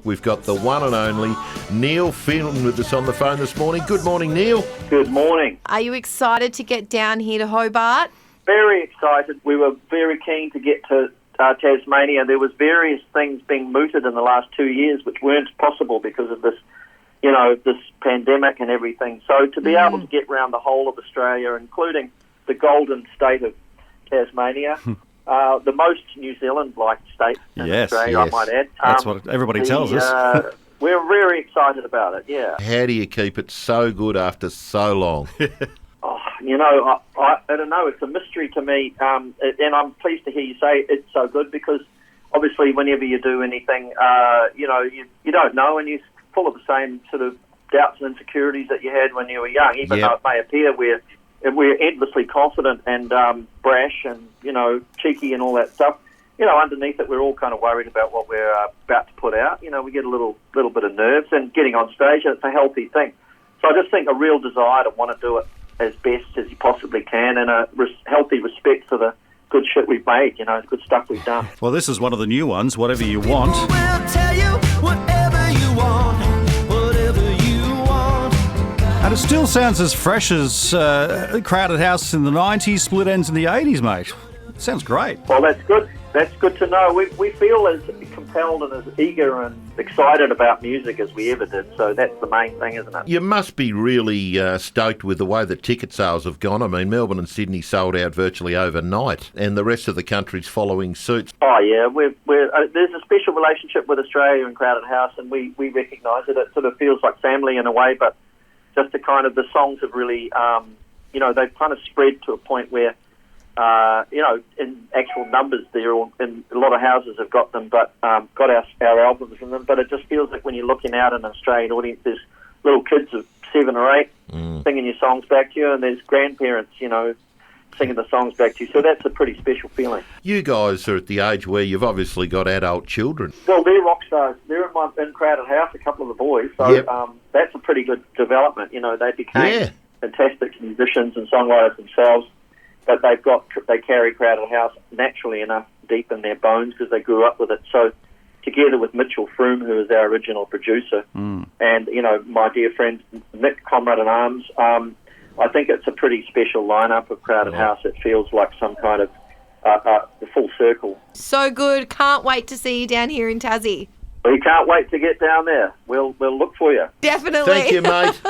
we've got the one and only Neil Phelan with us on the phone this morning. Good morning, Neil. Good morning. Are you excited to get down here to Hobart? Very excited. We were very keen to get to Tasmania. There was various things being mooted in the last 2 years which weren't possible because of this, this pandemic and everything. So to be able to get around the whole of Australia, including the golden state of Tasmania, the most New Zealand-like state in Australia, I might add. That's what everybody tells us. We're very excited about it, yeah. How do you keep it so good after so long? I don't know. It's a mystery to me, and I'm pleased to hear you say it's so good because obviously whenever you do anything, you don't know, and you're full of the same sort of doubts and insecurities that you had when you were young, even though it may appear we're endlessly confident and brash and, cheeky and all that stuff. Underneath it, we're all kind of worried about what we're about to put out. We get a little bit of nerves, and getting on stage, it's a healthy thing. So I just think a real desire to want to do it as best as you possibly can, and a healthy respect for the good shit we've made, the good stuff we've done. Well, this is one of the new ones, Whatever You Want. We'll tell you whatever you want, whatever you want. And it still sounds as fresh as Crowded House in the 90s, Split Ends in the 80s, mate. It sounds great. Well, that's good. That's good to know. We feel as compelled and as eager and excited about music as we ever did, so that's the main thing, isn't it? You must be really stoked with the way that ticket sales have gone. I mean, Melbourne and Sydney sold out virtually overnight, and the rest of the country's following suit. Oh, yeah. There's a special relationship with Australia and Crowded House, and we recognise it. It sort of feels like family in a way, but just the songs have really, they've kind of spread to a point where, in actual numbers, they're all in a lot of houses have got them, but got our albums from them. But it just feels like when you're looking out in an Australian audience, there's little kids of 7 or 8 singing your songs back to you, and there's grandparents, singing the songs back to you. So that's a pretty special feeling. You guys are at the age where you've obviously got adult children. Well, they're rock stars. They're in Crowded House, a couple of the boys. So that's a pretty good development. They became fantastic musicians and songwriters themselves. But they carry Crowded House naturally enough deep in their bones because they grew up with it. So together with Mitchell Froome, who is our original producer, and, my dear friend Nick, comrade in arms, I think it's a pretty special lineup of Crowded House. It feels like some kind of the full circle. So good. Can't wait to see you down here in Tassie. We can't wait to get down there. We'll look for you. Definitely. Thank you, mate.